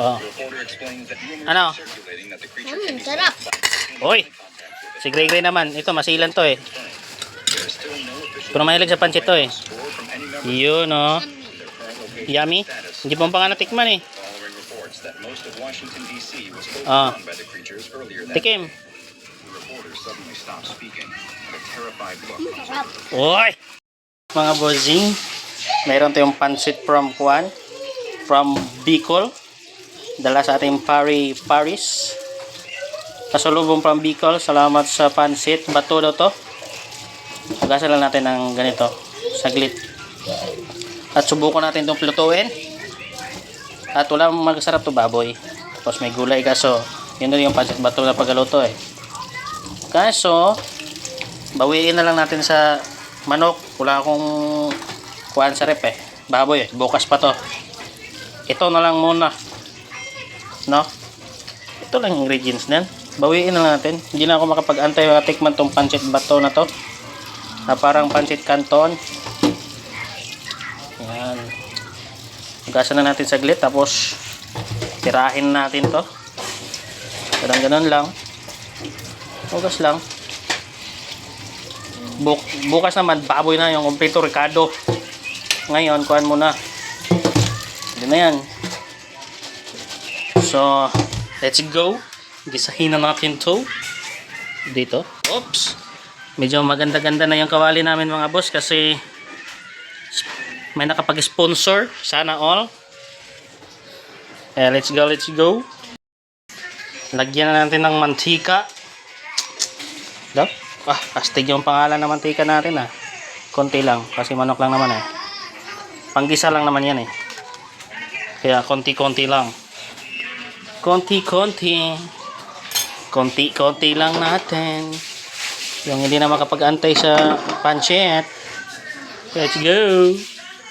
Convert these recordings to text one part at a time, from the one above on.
Oh. Ano? Sarap. Oy! Si Gray Gray naman. Ito, masilan to eh. Pero mahilig sa pansit to eh. Yun oh. Yummy. Hindi mo pa nga natikman eh. Oh. Tikim. Oy! Mga bossing, mayroon tayong pansit from Juan, from Bicol. Dala sa ating Paris. Kasalubong from Bicol. Salamat sa pansit. Bato daw to. Hugasan lang natin ng ganito. Saglit. At subukan natin itong lutuin. At wala magsarap to baboy. Tapos may gulay kaso. Yun doon yung pansit bato na pagluto eh. Kaso, bawiin na lang natin sa manok. Wala akong kuhaan sa rep eh. Baboy eh. Bukas pa to. Ito na lang muna. No? Ito lang ingredients nan. Bawiin na lang natin. Hindi na ako makapag-antay matikman tong pansit bato na to. Na parang pansit canton. Yan. Hugasan na natin saglit. Tapos, tirahin natin to. Ganun lang. Hugas lang. Bukas naman, baboy na yung kompleto Ricardo. Ngayon, kuhan mo na. Hindi na yan. So, let's go. Gisahin na natin to. Dito. Oops. Medyo maganda-ganda na yung kawali namin mga boss kasi may nakapag-sponsor. Sana all. Let's go, let's go. Lagyan na natin ng mantika. Daw? Astig yung pangalan ng mantika natin ah. Konti lang kasi manok lang naman eh. Panggisa lang naman yan eh. Kaya konti-konti lang. Konti-konti. Konti-konti lang natin. Yung hindi na makapag-antay sa pancit. Let's go.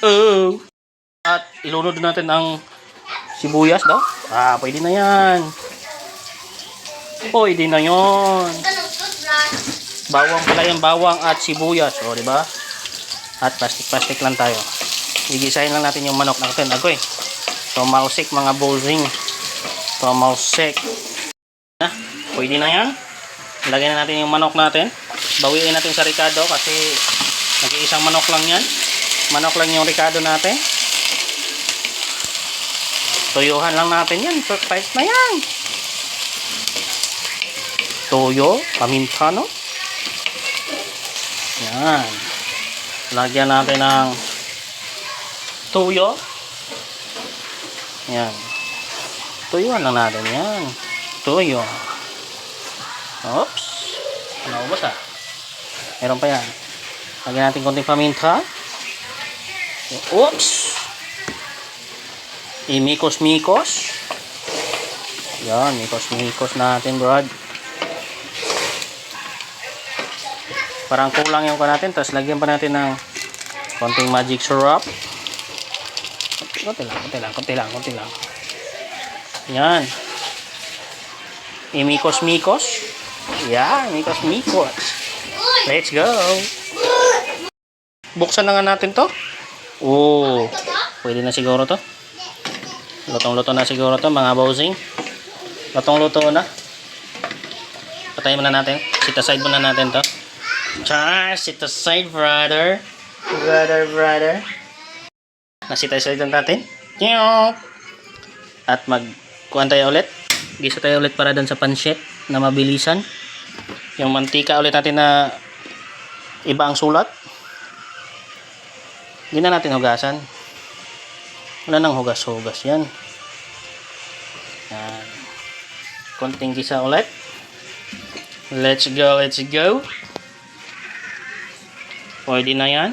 Oh. At ilunod natin ang sibuyas daw. Pwede na yan. Pwede na yon. Bawang pala yung bawang at sibuyas. O, diba? At plastic lang tayo. Gigisahin lang natin yung manok natin. Agoy. Tomausik mga bowling. Tomausik. Pwede na yan. Lagyan na natin yung manok natin. Bawiin natin sa Ricardo kasi nag-iisang manok lang yan. Manok lang yung Ricardo natin. Tuyuhan lang natin yan. Perfect na yan. Toyo, paminta, no? Yan. Lagyan natin ng toyo. Yan. Tuyuhan lang natin yan. Toyo. Oops. Naubos ah. Meron pa yan. Lagyan natin konting paminta. Oops. Imikos-mikos. Yan. Mikos-mikos natin, brad. Parang kulang yung natin. Tapos lagyan pa natin ng konting magic syrup. Konti lang. Yan. Imikos-mikos. Yan. Mikos-mikos. Let's go. Buksan na nga natin to. Oh. Pwede na siguro to. Lutong-luto na siguro to mga bowsing. Lutong-luto na. Patayin muna natin. Sit aside muna natin to. Charles, sit aside, brother. Brother. Nasit aside lang natin. At magkuhan tayo ulit. Gisa tayo ulit para dun sa pancit na mabilisan. Yung mantika ulit natin na iba ang sulat. Hindi na natin hugasan. Wala nang hugas-hugas yan. Yan. Konting gisa ulit. Let's go. Pwede na yan.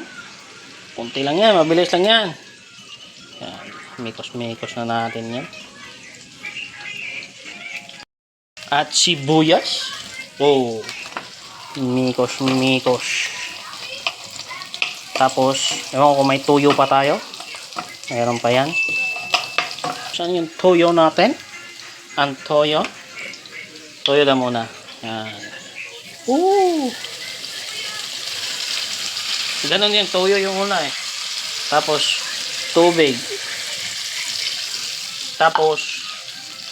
Kunti lang yan. Mabilis lang yan. Yan. Mikos-mikos na natin yan. At sibuyas. Oh. Mikos-mikos. Tapos, ewan ko kung may tuyo pa tayo. Mayroon pa yan. Saan yung tuyo natin? Ang toyo. Toyo na muna. Yan. Ooh. Ganon yung toyo yung una eh. Tapos, tubig. Tapos,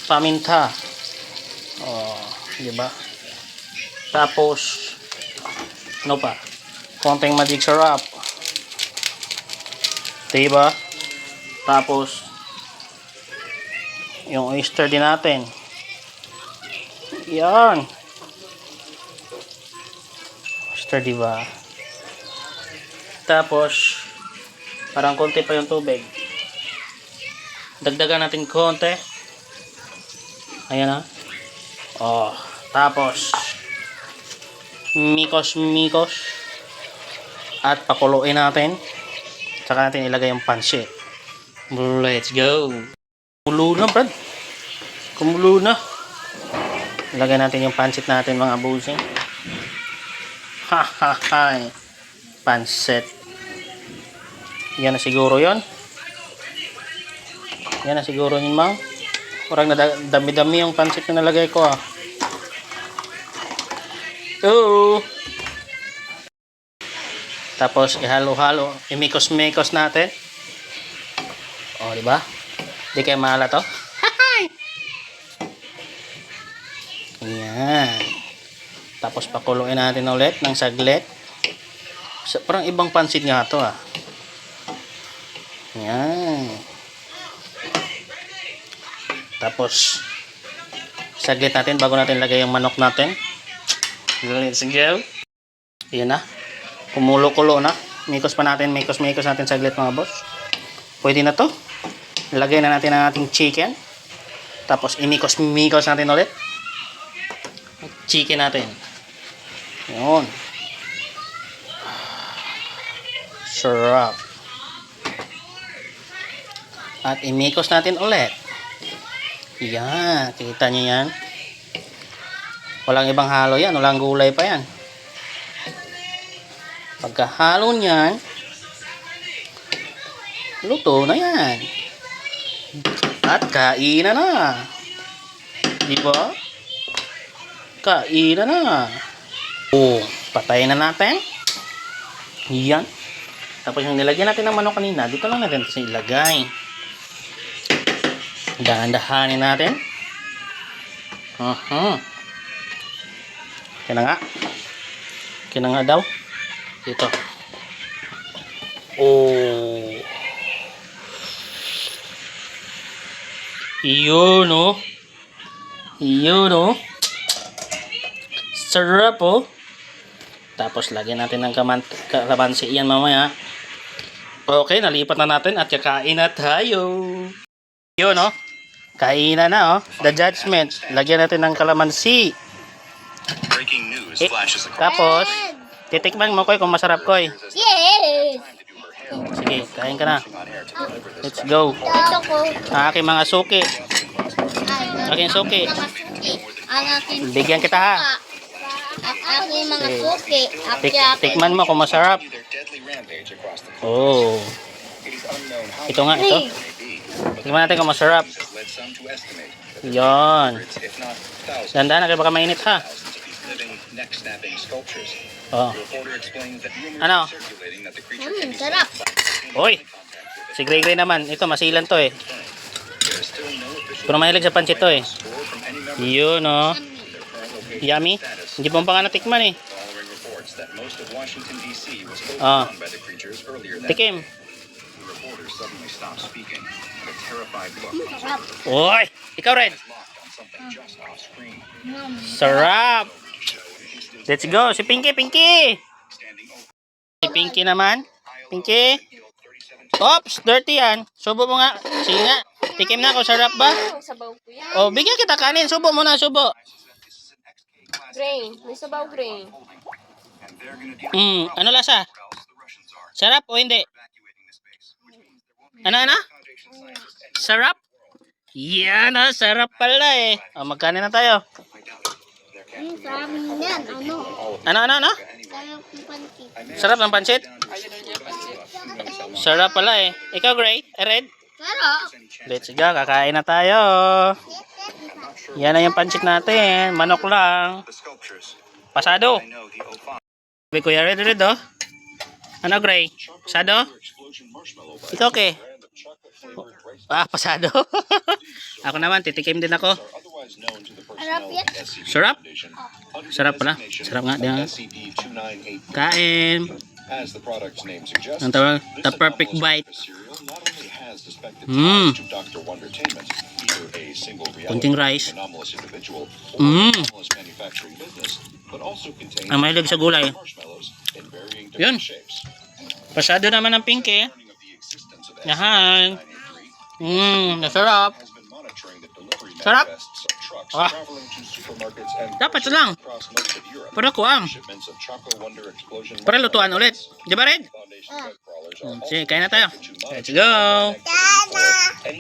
paminta. Oh, di ba? Tapos, ano pa? Konting magic syrup. Di ba? Tapos, yung oyster din natin. Yan. Oyster, di ba? Tapos, parang konti pa yung tubig. Dagdagan natin konti. Ayan na. Oh, tapos, mikos. At pakuluin natin. Saka natin ilagay yung pansit. Let's go. Kumulo na, Brad. Kumulo na. Ilagay natin yung pansit natin, mga busing. Pansit. Yan na siguro yon. Yan na siguro yun, Mang. Parang dami-dami yung pansit na nalagay ko, ah. Oo. Tapos, ihalo-halo. Imikos-mikos natin. O, di ba? Di kayo mahala to. Yan. Tapos, pakuluin natin ulit ng saglit. Parang ibang pansit nga to, ah. Yan. Tapos, saglit natin bago natin lagay yung manok natin. Let's go. Yan na. Kumulo-kulo na. Mikos pa natin. Mikos natin saglit, mga boss. Pwede na to. Lagay na natin ang ating chicken. Tapos, imikos natin ulit. Chicken natin. Yun. Sarap. At imikos natin ulit. Yan. Kita nyo yan. Walang ibang halo yan. Walang gulay pa yan. Pagkahalo niyan, luto na yan. At kainan na. Di ba? Kainan na. Oh, patayin na natin. Yan. Tapos yung nilagyan natin ng manok kanina, dito lang natin kasi ilagay. Dahan-dahanin natin. Kaya nga. Kaya nga daw. Dito. Oh. Yun, oh. Yun, oh. Sarap, oh. Tapos lagyan natin ng kalamansi yan mamaya. Okay, nalipat na natin at kakain na tayo. Yun, oh. Kainan na, oh. The Judgment. Lagyan natin ng kalamansi. Breaking news flashes across. Tapos, titikman mo, Koy, kung masarap, Koy. Yes! Sige, kain ka na. Let's go. Ito ko. Ang aking mga suki. Aking suki. Ang aking Bigyan kita, ha. ang aking mga suki. Tikman mo kung masarap. Their deadly rampage across the Oh. It is unknown how Ito nga, ito. may be, Tikman natin kung masarap. has led some to estimate Yan. hundreds, if not thousands, Dandan na kayo, baka mainit, ha. thousands of these living, neck-snapping sculptures. Oh. The reporter explains that rumors Ano? are circulating that the creature can be sarap. Oy. Si Gray Gray naman. Ito, masilan to, eh. There is still no official Pero mahilig sa pansit to, eh. score from any member Yun, oh. of their current location Yummy. status, Hindi pa nga natikman, eh. following reports that most of Washington, D.C. was Ah. overrun by the creatures earlier that Tikim. day. The reporter suddenly stopped speaking, and a terrified look comes Sarap. Oy. Ikaw, Red. locked on something just off screen. Sarap. Let's go. Si Pinky. Standing over Si Pinky naman. Pinky. Oops, dirty yan. Subo mo nga. Sige nga. Tikim na ako. Sarap ba? Sabaw ko yan. Oh, bigyan kita kanin. Subo mo na, subo. Grain. May sabaw grain. and they're going to deal Ano lasa? else the Russians are Sarap o hindi? evacuating the space, which means there won't be Ano? Foundation scientists and Sarap? Yan, sarap pala, eh. O, magkanin na tayo. I doubt it. There can't be Sarap yan. Ano? Ano? Sarap ng pancake. Sarap ng pansit? Sarap pala, eh. Ikaw, Gray? Red? Sarap. Let's go. Kakain na tayo. Yan na yung pansit natin. Manok lang. the sculptures. Pasado. I know the O5 Sabi Kuya Red, oh. Ano, Gray? Pasado? explosion marshmallow Ikaw, okay? brand of chocolate Ah, pasado. Ako naman, titikim din ako. Otherwise known to the Sarap personnel yan. of SCP Sarap? Foundation under the Sarap pala. designation Sarap nga din. of SCP-2983. Kain. As the product's name suggests, Ang tawag, this the perfect anomalous bite. breakfast cereal not only has suspected Mm. ties to Dr. Wondertainment, either a single Kunting reality rice. anomalous individual or Mm. anomalous manufacturing business, but also contains Ang mahilig sa gulay. marshmallows in varying Yun. different shapes. Pasado naman ng pinky. Learning of the existence of Yahan. SCP-2983, Nasarap. has been monitoring the delivery Sarap. manifests of trucks Ah. traveling to supermarkets and Dapat groceries lang. across most of Europe. Para kuam. Shipments of Choco Wonder Explosion Para lutuan ulit. Di ba, Red? Foundation web crawlers are Sige, also kain na tayo. expected to Let's monitor go. online activity for any